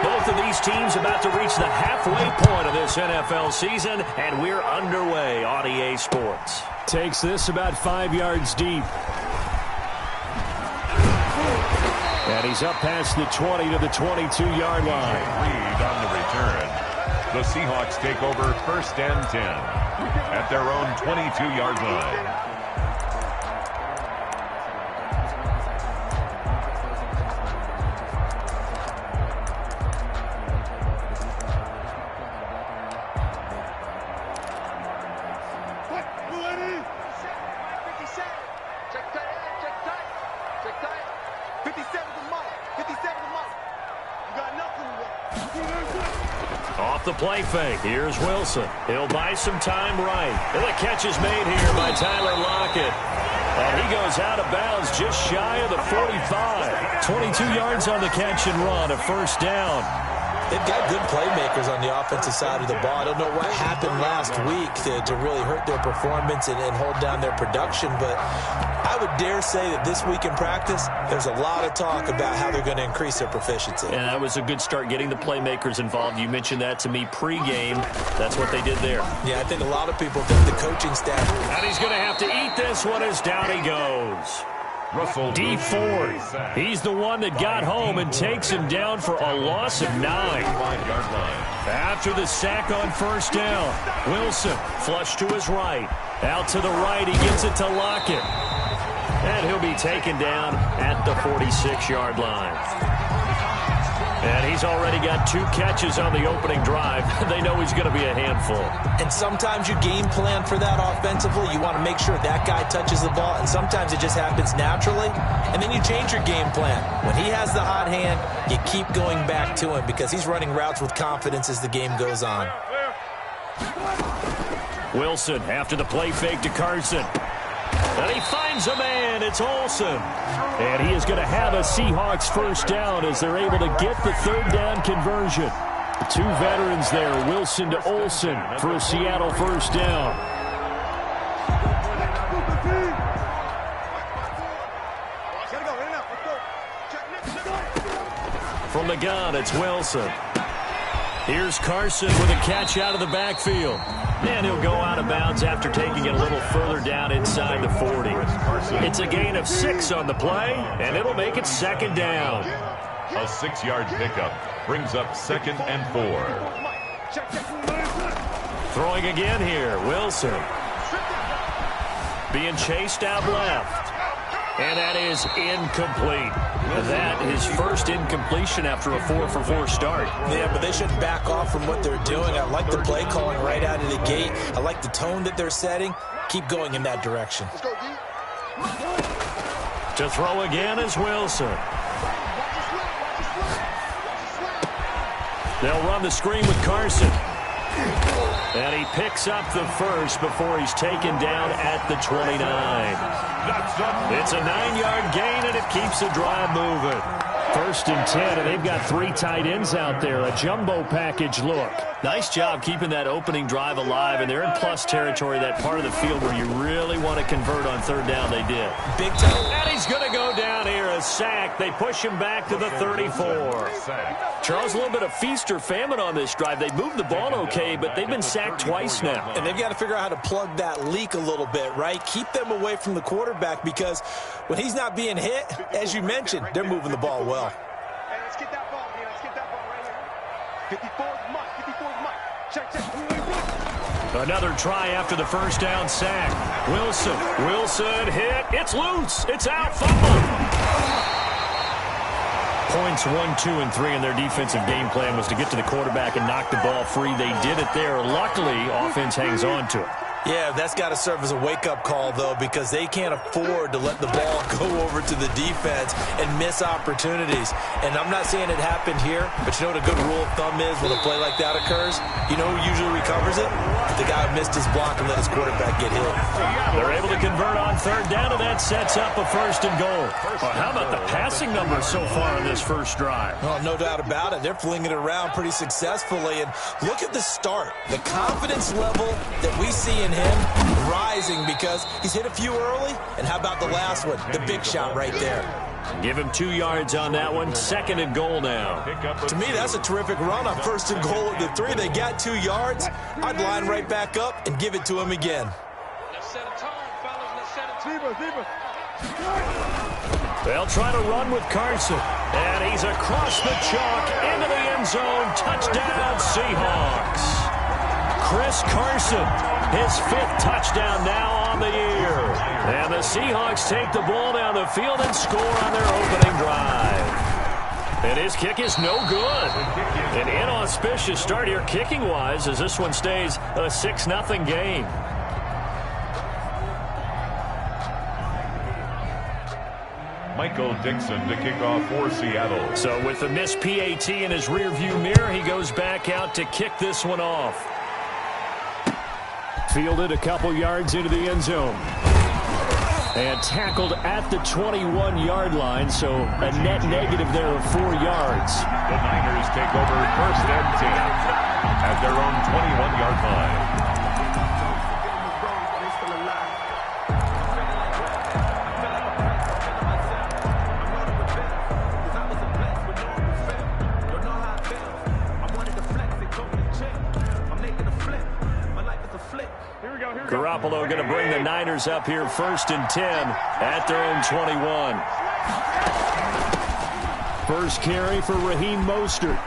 Both of these teams about to reach the halfway point of this NFL season, and we're underway on EA Sports. Takes this about 5 yards deep. And he's up past the 20 to the 22-yard line. Reed on the return. The Seahawks take over 1st and 10 at their own 22-yard line. Off the play fake, here's Wilson. He'll buy some time right. And the catch is made here by Tyler Lockett. And he goes out of bounds just shy of the 45. 22 yards on the catch and run, a 1st down. They've got good playmakers on the offensive side of the ball. I don't know what happened last week to really hurt their performance and hold down their production, but I would dare say that this week in practice, there's a lot of talk about how they're going to increase their proficiency. And that was a good start getting the playmakers involved. You mentioned that to me pregame. That's what they did there. Yeah, I think a lot of people think the coaching staff. And he's going to have to eat this one as down he goes. D Ford, he's the one that got home and takes him down for a loss of 9. After the sack on 1st down, Wilson flush to his right. Out to the right, he gets it to Lockett. And he'll be taken down at the 46-yard line. And he's already got 2 catches on the opening drive. They know he's going to be a handful. And sometimes you game plan for that offensively. You want to make sure that guy touches the ball, and sometimes it just happens naturally. And then you change your game plan. When he has the hot hand, you keep going back to him because he's running routes with confidence as the game goes on. Wilson after the play fake to Carson. And he finds a man. It's Olsen. And he is going to have a Seahawks 1st down as they're able to get the 3rd down conversion. The 2 veterans there, Wilson to Olsen for a Seattle 1st down. From the gun, it's Wilson. Here's Carson with a catch out of the backfield. And he'll go out of bounds after taking it a little further down inside the 40. It's a gain of 6 on the play, and it'll make it 2nd down. A 6-yard pickup brings up 2nd and 4. Throwing again here, Wilson. Being chased out left. And that is incomplete. That is 1st incompletion after a 4-for-4 start. Yeah, but they shouldn't back off from what they're doing. I like the play calling right out of the gate. I like the tone that they're setting. Keep going in that direction. To throw again is Wilson. They'll run the screen with Carson. And he picks up the 1st before he's taken down at the 29. It's a 9-yard gain, and it keeps the drive moving. 1st and 10, and they've got 3 tight ends out there. A jumbo package look. Nice job keeping that opening drive alive, and they're in plus territory, that part of the field where you really want to convert on 3rd down. They did. Big time. And he's going to go down here, a sack. They push him back to the 34. Charles, a little bit of feast or famine on this drive. They moved the ball okay, but they've been sacked twice now. And they've got to figure out how to plug that leak a little bit, right? Keep them away from the quarterback because when he's not being hit, as you mentioned, they're moving the ball well. Hey, let's get that ball here. Let's get that ball right here. 54's Mike. 54's Mike. Check. Another try after the 1st down sack. Wilson hit. It's loose. It's out. Fumble. Points 1, 2, and 3 in their defensive game plan was to get to the quarterback and knock the ball free. They did it there. Luckily, offense hangs on to it. Yeah, that's got to serve as a wake-up call, though, because they can't afford to let the ball go over to the defense and miss opportunities. And I'm not saying it happened here, but you know what a good rule of thumb is when a play like that occurs? You know who usually recovers it? The guy who missed his block and let his quarterback get hit. They're able to convert on 3rd down, and that sets up a 1st and goal. Well, how about the passing numbers so far on this first drive? Oh, no doubt about it. They're flinging it around pretty successfully. And look at the start. The confidence level that we see in him rising because he's hit a few early. And how about the last one? The big shot right there. Give him 2 yards on that one. 2nd and goal now. To me, that's a terrific run on 1st and goal at the 3. They got 2 yards. I'd line right back up and give it to him again. Let's set a tone, fellas. Let's set a tone. They'll try to run with Carson. And he's across the chalk into the end zone. Touchdown, Seahawks. Chris Carson, his 5th touchdown now on the year. And the Seahawks take the ball down the field and score on their opening drive. And his kick is no good. An inauspicious start here kicking-wise as this one stays a 6-0 game. Michael Dixon to kick off for Seattle. So with the missed PAT in his rearview mirror, he goes back out to kick this one off. Fielded a couple yards into the end zone. And tackled at the 21-yard line, so a net negative there of 4 yards. The Niners take over 1st and 10 at their own 21-yard line. Garoppolo going to bring the Niners up here 1st and 10 at their own 21. First carry for Raheem Mostert.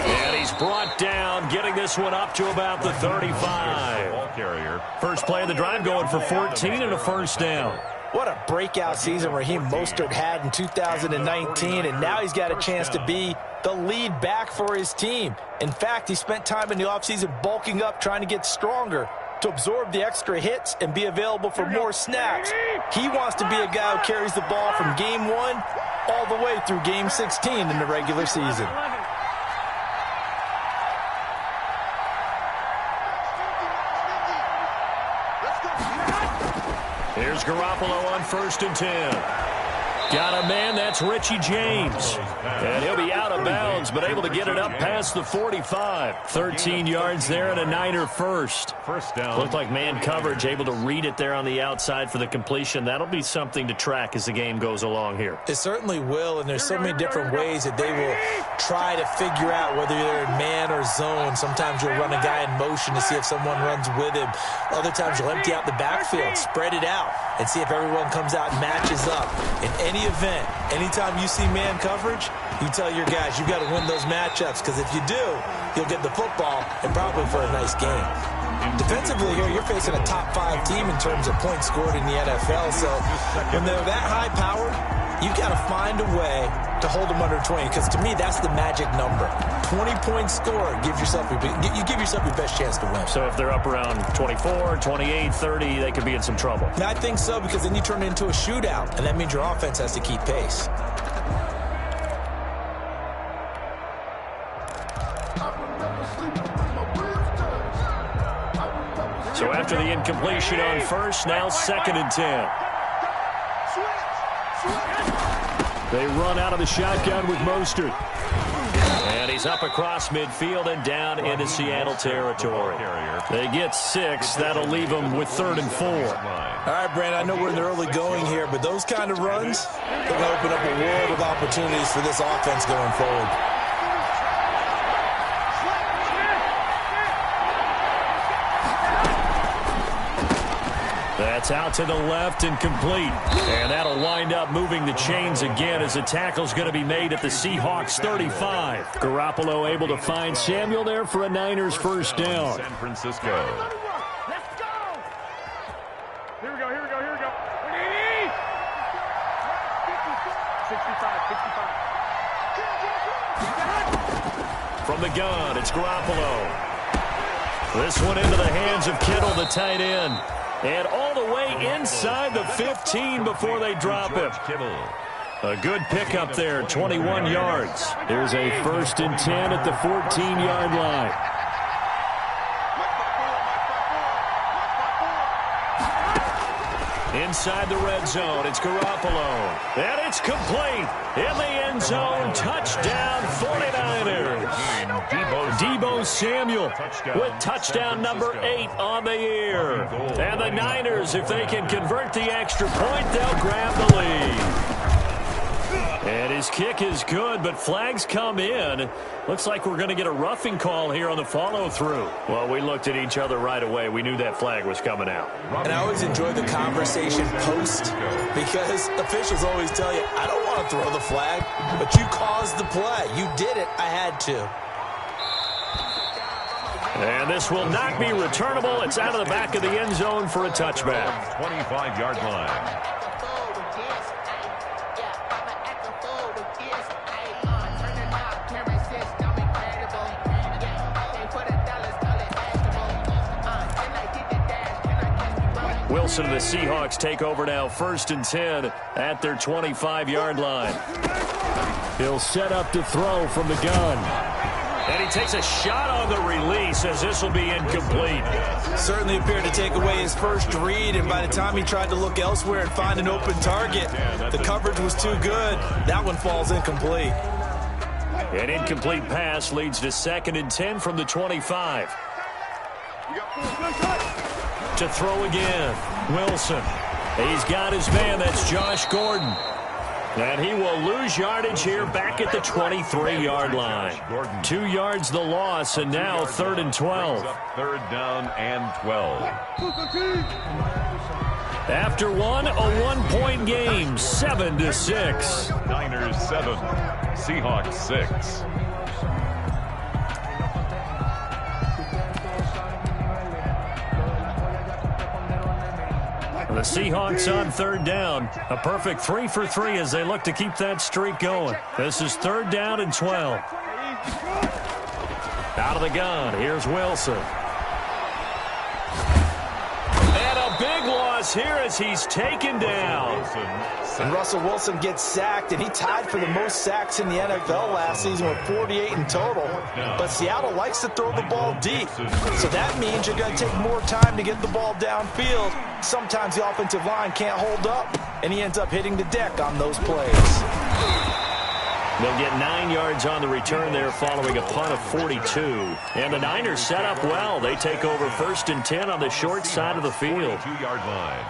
And he's brought down, getting this one up to about the 35. First play of the drive going for 14 and a 1st down. What a breakout season Raheem Mostert had in 2019, and now he's got a chance to be the lead back for his team. In fact, he spent time in the offseason bulking up, trying to get stronger to absorb the extra hits and be available for more snaps. He wants to be a guy who carries the ball from game 1 all the way through game 16 in the regular season. Here's Garoppolo on 1st and 10. Got a man, that's Richie James. And he'll be out of bounds, but able to get it up past the 45. 13 yards there and a Niner first. First down. Looked like man coverage, able to read it there on the outside for the completion. That'll be something to track as the game goes along here. It certainly will, and there's so many different ways that they will try to figure out whether they're in man or zone. Sometimes you'll run a guy in motion to see if someone runs with him. Other times you'll empty out the backfield, spread it out, and see if everyone comes out and matches up. In any event, anytime you see man coverage, you tell your guys you've got to win those matchups, because if you do, you'll get the football and probably for a nice game. Defensively here, you're facing a top 5 team in terms of points scored in the NFL, so when they're that high-powered, you've got to find a way to hold them under 20, because to me, that's the magic number. 20 points scored, you give yourself your best chance to win. So if they're up around 24, 28, 30, they could be in some trouble. And I think so, because then you turn it into a shootout, and that means your offense has to keep pace. So after the incompletion on 1st, now 2nd and 10. They run out of the shotgun with Mostert. And he's up across midfield and down into Seattle territory. They get 6. That'll leave them with 3rd and 4. All right, Brandon, I know we're in the early going here, but those kind of runs, they're going to open up a world of opportunities for this offense going forward. That's out to the left and complete. And that'll wind up moving the chains again as the tackle's going to be made at the Seahawks 35. Garoppolo able to find Samuel there for a Niners 1st down. San Francisco. Let's go! Here we go. 65. From the gun, it's Garoppolo. This one into the hands of Kittle, the tight end. And all the way inside the 15 before they drop him. A good pickup there, 21 yards. Here's a 1st and 10 at the 14-yard line. Inside the red zone, it's Garoppolo. And it's complete. In the end zone, touchdown 49ers. Deebo Samuel with touchdown number 8 on the year. And the Niners, if they can convert the extra point, they'll grab the lead. And his kick is good, but flags come in. Looks like we're going to get a roughing call here on the follow-through. Well, we looked at each other right away. We knew that flag was coming out. And I always enjoy the conversation post because officials always tell you, I don't want to throw the flag, but you caused the play. You did it. I had to. And this will not be returnable. It's out of the back of the end zone for a touchback. 25-yard line. Wilson and the Seahawks take over now, 1st and 10 at their 25-yard line. He'll set up to throw from the gun. And he takes a shot on the release as this will be incomplete. Certainly appeared to take away his first read, and by the time he tried to look elsewhere and find an open target, the coverage was too good. That one falls incomplete. An incomplete pass leads to 2nd and 10 from the 25. To throw again, Wilson. He's got his man, that's Josh Gordon. And he will lose yardage here back at the 23-yard line. 2 yards the loss, and now 3rd and 12. 3rd down and 12. After one, a 1-point game, 7-6. Niners 7, Seahawks 6. The Seahawks on 3rd down. A perfect 3 for 3 as they look to keep that streak going. This is 3rd down and 12. Out of the gun, here's Wilson. And a big loss here as he's taken down. And Russell Wilson gets sacked, and he tied for the most sacks in the NFL last season with 48 in total. But Seattle likes to throw the ball deep. So that means you're going to take more time to get the ball downfield. Sometimes the offensive line can't hold up, and he ends up hitting the deck on those plays. They'll get 9 yards on the return there following a punt of 42. And the Niners set up well. They take over 1st and 10 on the short side of the field. 2-yard line.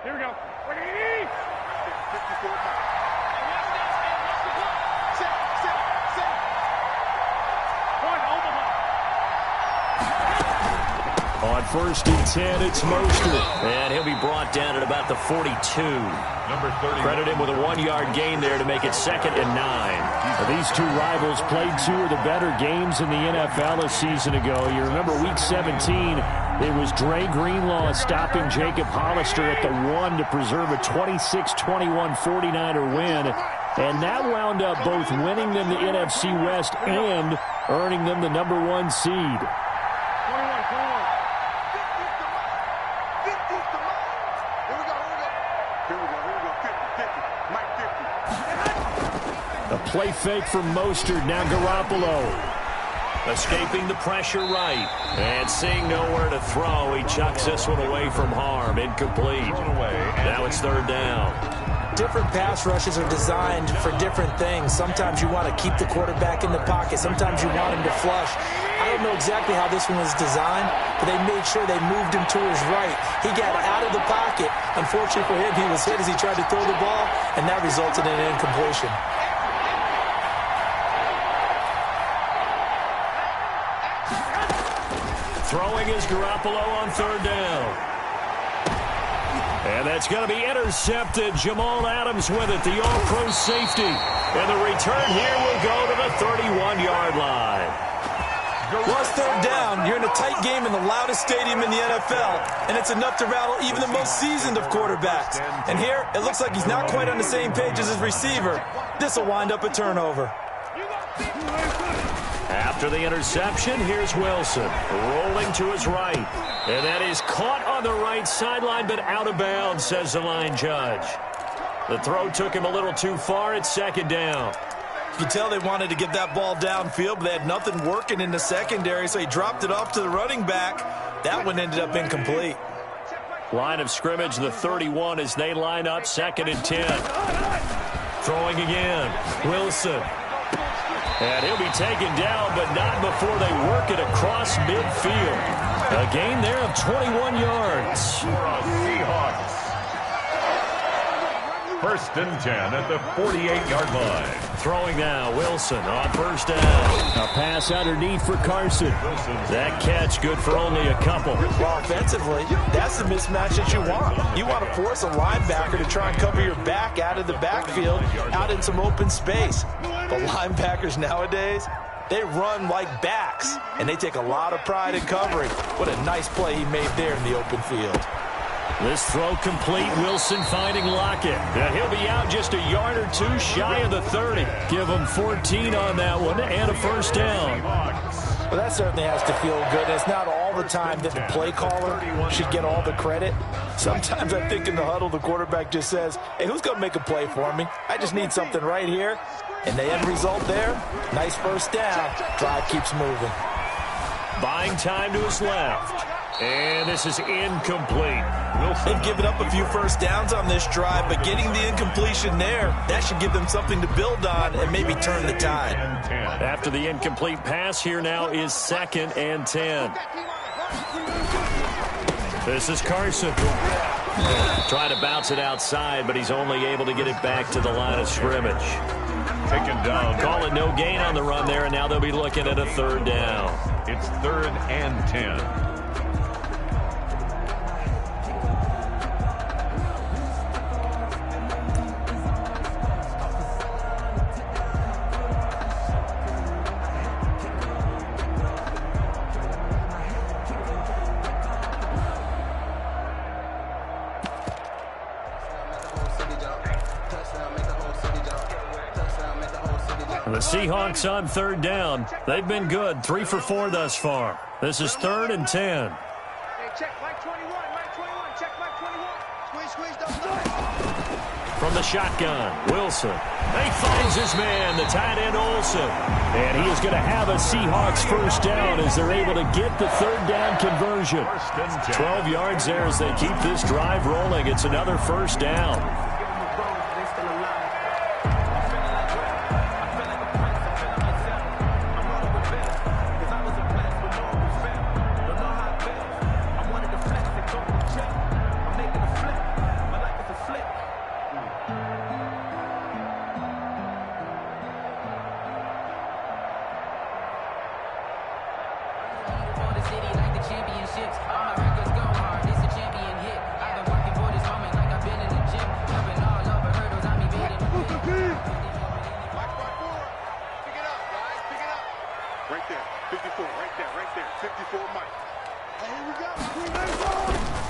Here we go. On 1st and 10, it's Mostert. And he'll be brought down at about the 42. Number 30. Credit him with a 1-yard gain there to make it 2nd and 9. Now, these two rivals played 2 of the better games in the NFL a season ago. You remember Week 17, it was Dre Greenlaw stopping Jacob Hollister at the 1 to preserve a 26-21 49er win. And that wound up both winning them the NFC West and earning them the number 1 seed. A play fake from Mostert, now Garoppolo. Escaping the pressure right. And seeing nowhere to throw, he chucks this one away from harm. Incomplete. Now it's 3rd down. Different pass rushes are designed for different things. Sometimes you want to keep the quarterback in the pocket. Sometimes you want him to flush. I don't know exactly how this one was designed, but they made sure they moved him to his right. He got out of the pocket. Unfortunately for him, he was hit as he tried to throw the ball, and that resulted in an incompletion. Throwing is Garoppolo on 3rd down. And that's going to be intercepted. Jamal Adams with it, the all-pro safety. And the return here will go to the 31-yard line. Once 3rd down, you're in a tight game in the loudest stadium in the NFL, and it's enough to rattle even the most seasoned of quarterbacks. And here, it looks like he's not quite on the same page as his receiver. This will wind up a turnover. After the interception, here's Wilson, rolling to his right. And that is caught on the right sideline, but out of bounds, says the line judge. The throw took him a little too far at 2nd down. You can tell they wanted to get that ball downfield, but they had nothing working in the secondary, so he dropped it off to the running back. That one ended up incomplete. Line of scrimmage, the 31, as they line up 2nd and 10. Throwing again, Wilson. And he'll be taken down, but not before they work it across midfield. A gain there of 21 yards. For a Seahawks. First and 10 at the 48-yard line. Throwing now, Wilson on first down. A pass underneath for Carson. That catch good for only a couple. Well, offensively, that's the mismatch that you want. You want to force a linebacker to try and cover your back out of the backfield, out in some open space. The linebackers nowadays, they run like backs, and they take a lot of pride in covering. What a nice play he made there in the open field. This throw complete. Wilson finding Lockett. And he'll be out just a yard or two shy of the 30. Give him 14 on that one and a first down. Well, that certainly has to feel good. It's not all the time that the play caller should get all the credit. Sometimes I think in the huddle, the quarterback just says, hey, who's going to make a play for me? I just need something right here. And the end result there, nice first down. Drive keeps moving. Buying time to his left. And this is incomplete. They've given up a few first downs on this drive, but getting the incompletion there, that should give them something to build on and maybe turn the tide. After the incomplete pass, here now is 2nd and 10. This is Carson. Trying to bounce it outside, but he's only able to get it back to the line of scrimmage. Taken down. Call it no gain on the run there, and now they'll be looking at a 3rd down. It's 3rd and 10. The Seahawks on 3rd down. They've been good, 3 for 4 thus far. This is 3rd and 10. Hey, check Mike 21, Mike 21, check Mike 21. Squeeze, don't. From the shotgun, Wilson. He finds his man, the tight end Olsen. And he is going to have a Seahawks first down as they're able to get the 3rd down conversion. 12 yards there as they keep this drive rolling. It's another first down.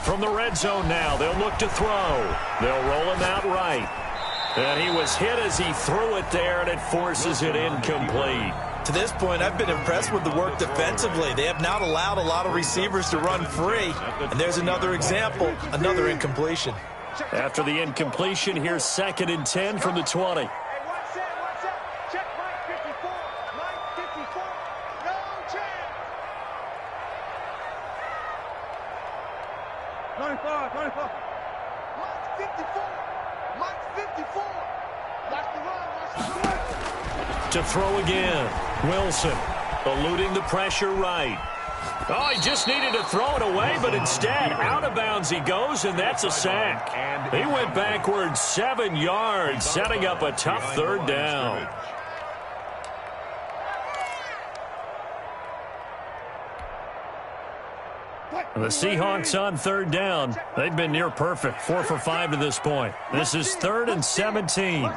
From the red zone now, they'll look to throw. They'll roll him out right. And he was hit as he threw it there, and it forces it incomplete. To this point, I've been impressed with the work defensively. They have not allowed a lot of receivers to run free. And there's another example, another incompletion. After the incompletion, here's 2nd and 10 from the 20. Check Mike 54, Mike 54, no chance. 25. Mike 54, Mike 54. Watch the run, watch the run. To throw again, Wilson eluding the pressure right. Oh, he just needed to throw it away, but instead, out of bounds he goes, and that's a sack. He went backwards 7 yards, setting up a tough 3rd down. The Seahawks on 3rd down. They've been near perfect, 4 for 5 to this point. This is 3rd and 17.